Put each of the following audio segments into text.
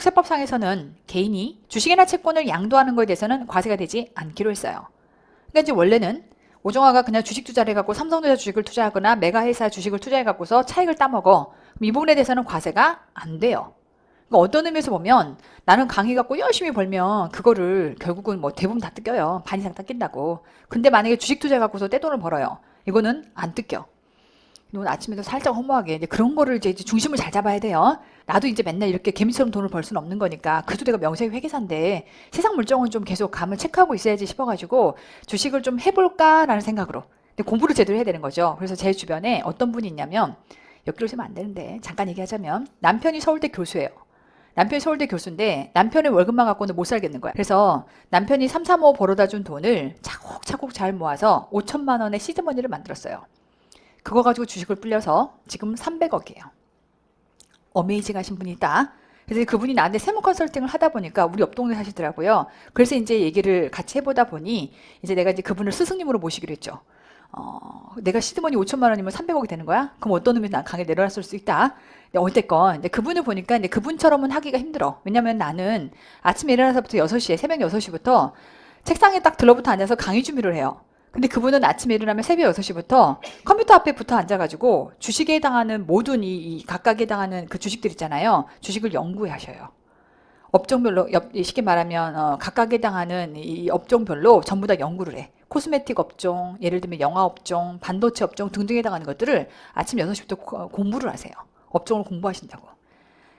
세법상에서는 개인이 주식이나 채권을 양도하는 것에 대해서는 과세가 되지 않기로 했어요. 그러니까 이제 원래는 오정화가 그냥 주식 투자를 해갖고 삼성전자 주식을 투자하거나 메가회사 주식을 투자해갖고서 차익을 따먹어. 그럼 이 부분에 대해서는 과세가 안 돼요. 그러니까 어떤 의미에서 보면 나는 강의 갖고 열심히 벌면 그거를 결국은 뭐 대부분 다 뜯겨요. 반 이상 뜯긴다고. 근데 만약에 주식 투자해갖고서 떼돈을 벌어요. 이거는 안 뜯겨. 오늘 아침에도 살짝 허무하게 이제 그런 거를 이제 중심을 잘 잡아야 돼요. 나도 이제 맨날 이렇게 개미처럼 돈을 벌 수는 없는 거니까. 그래도 내가 명색이 회계사인데 세상 물정은 좀 계속 감을 체크하고 있어야지 싶어가지고 주식을 좀 해볼까라는 생각으로. 근데 공부를 제대로 해야 되는 거죠. 그래서 제 주변에 어떤 분이 있냐면 엮기로 세면 안 되는데 잠깐 얘기하자면 남편이 서울대 교수예요. 남편이 서울대 교수인데 남편의 월급만 갖고는 못 살겠는 거야. 그래서 남편이 3, 3, 5 벌어다 준 돈을 차곡차곡 잘 모아서 5천만 원의 시드머니를 만들었어요. 그거 가지고 주식을 불려서 지금 300억이에요. 어메이징 하신 분이 있다. 그래서 그분이 나한테 세무 컨설팅을 하다 보니까 우리 옆 동네 사시더라고요. 그래서 이제 얘기를 같이 해보다 보니 이제 내가 이제 그분을 스승님으로 모시기로 했죠. 내가 시드머니 5천만 원이면 300억이 되는 거야? 그럼 어떤 의미에서 난 강에 내려놨을 수 있다. 근데 어쨌건 근데 그분을 보니까 이제 그분처럼은 하기가 힘들어. 왜냐면 나는 아침에 일어나서부터 6시에 새벽 6시부터 책상에 딱 들러붙어 앉아서 강의 준비를 해요. 근데 그분은 아침에 일어나면 새벽 6시부터 컴퓨터 앞에 붙어 앉아가지고 주식에 해당하는 모든 이 각각에 해당하는 그 주식들 있잖아요. 주식을 연구해 하셔요. 업종별로, 쉽게 말하면 각각에 해당하는 이 업종별로 전부 다 연구를 해. 코스메틱 업종, 예를 들면 영화 업종, 반도체 업종 등등에 해당하는 것들을 아침 6시부터 공부를 하세요. 업종을 공부하신다고.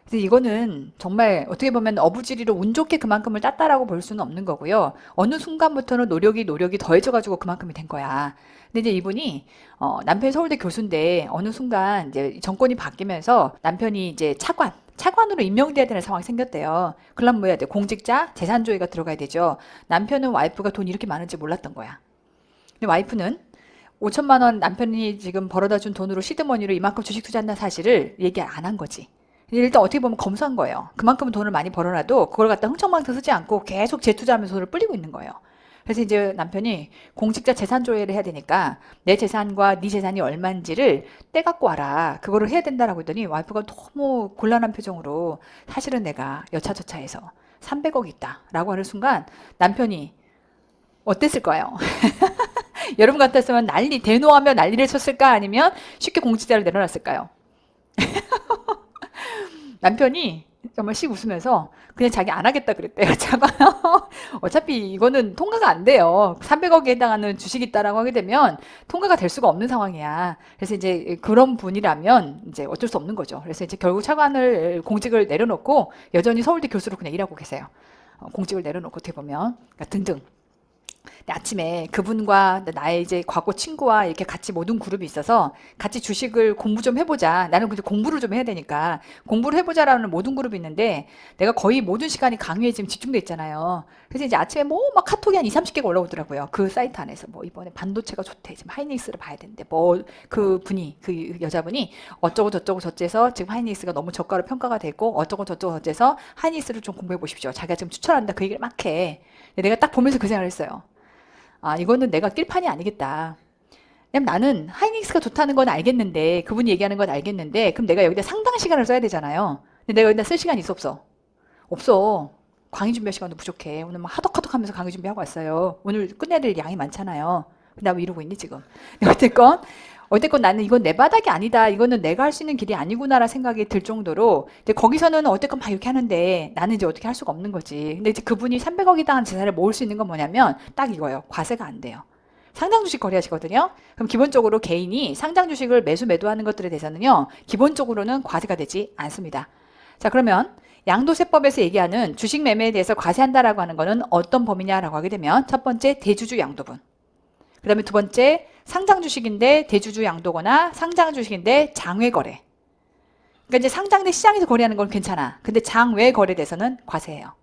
그래서 이거는 정말 어떻게 보면 어부지리로 운 좋게 그만큼을 땄다라고 볼 수는 없는 거고요. 어느 순간부터는 노력이 더해져가지고 그만큼이 된 거야. 근데 이제 이분이 남편이 서울대 교수인데 어느 순간 이제 정권이 바뀌면서 남편이 이제 차관으로 임명돼야 되는 상황이 생겼대요. 그럼 뭐 해야 돼? 공직자 재산조회가 들어가야 되죠. 남편은 와이프가 돈이 이렇게 많은지 몰랐던 거야. 근데 와이프는 5천만 원 남편이 지금 벌어다 준 돈으로 시드머니로 이만큼 주식 투자한다는 사실을 얘기 안 한 거지. 일단 어떻게 보면 검소한 거예요. 그만큼 돈을 많이 벌어놔도 그걸 갖다 흥청망청 쓰지 않고 계속 재투자하면서 돈을 불리고 있는 거예요. 그래서 이제 남편이 공직자 재산 조회를 해야 되니까 내 재산과 네 재산이 얼마인지를 떼갖고 와라. 그거를 해야 된다라고 했더니 와이프가 너무 곤란한 표정으로 사실은 내가 여차저차해서 300억 있다라고 하는 순간 남편이 어땠을까요? 여러분 같았으면 대노하며 난리를 쳤을까? 아니면 쉽게 공직자를 내려놨을까요? 남편이 정말 씩 웃으면서 그냥 자기 안 하겠다 그랬대요. 자가요. 어차피 이거는 통과가 안 돼요. 300억에 해당하는 주식이 있다라고 하게 되면 통과가 될 수가 없는 상황이야. 그래서 이제 그런 분이라면 이제 어쩔 수 없는 거죠. 그래서 이제 결국 공직을 내려놓고 여전히 서울대 교수로 그냥 일하고 계세요. 공직을 내려놓고 어떻게 보면 그러니까 등등. 아침에 그분과 나의 이제 과거 친구와 이렇게 같이 모든 그룹이 있어서 같이 주식을 공부 좀 해보자. 나는 근데 공부를 좀 해야 되니까 공부를 해보자라는 모든 그룹이 있는데 내가 거의 모든 시간이 강의에 지금 집중돼 있잖아요. 그래서 이제 아침에 뭐 막 카톡이 한 20-30개가 올라오더라고요. 그 사이트 안에서 뭐 이번에 반도체가 좋대. 지금 하이닉스를 봐야 되는데 뭐 그 여자분이 어쩌고 저쩌고 저쩌서 지금 하이닉스가 너무 저가로 평가가 되고 어쩌고 저쩌고 저쩌서 하이닉스를 좀 공부해 보십시오. 자기가 지금 추천한다. 그 얘기를 막 해. 근데 내가 딱 보면서 그 생각을 했어요. 아, 이거는 내가 낄판이 아니겠다. 왜냐면 나는 하이닉스가 좋다는 건 알겠는데, 그분이 얘기하는 건 알겠는데, 그럼 내가 여기다 상당 시간을 써야 되잖아요. 근데 내가 여기다 쓸 시간이 있어, 없어? 없어. 강의 준비할 시간도 부족해. 오늘 막 하덕하덕 하면서 강의 준비하고 왔어요. 오늘 끝내야 될 양이 많잖아요. 나 왜 이러고 있니, 지금? 어쨌건 나는 이건 내 바닥이 아니다. 이거는 내가 할 수 있는 길이 아니구나라는 생각이 들 정도로 이제 거기서는 어쨌건 막 이렇게 하는데 나는 이제 어떻게 할 수가 없는 거지. 근데 이제 그분이 300억에 달하는 재산을 모을 수 있는 건 뭐냐면 딱 이거예요. 과세가 안 돼요. 상장 주식 거래하시거든요. 그럼 기본적으로 개인이 상장 주식을 매도하는 것들에 대해서는요. 기본적으로는 과세가 되지 않습니다. 자, 그러면 양도세법에서 얘기하는 주식 매매에 대해서 과세한다라고 하는 거는 어떤 범위냐라고 하게 되면 첫 번째 대주주 양도분. 그 다음에 두 번째 상장 주식인데 대주주 양도거나 상장 주식인데 장외 거래. 그러니까 이제 상장 내 시장에서 거래하는 건 괜찮아. 근데 장외 거래에 대해서는 과세예요.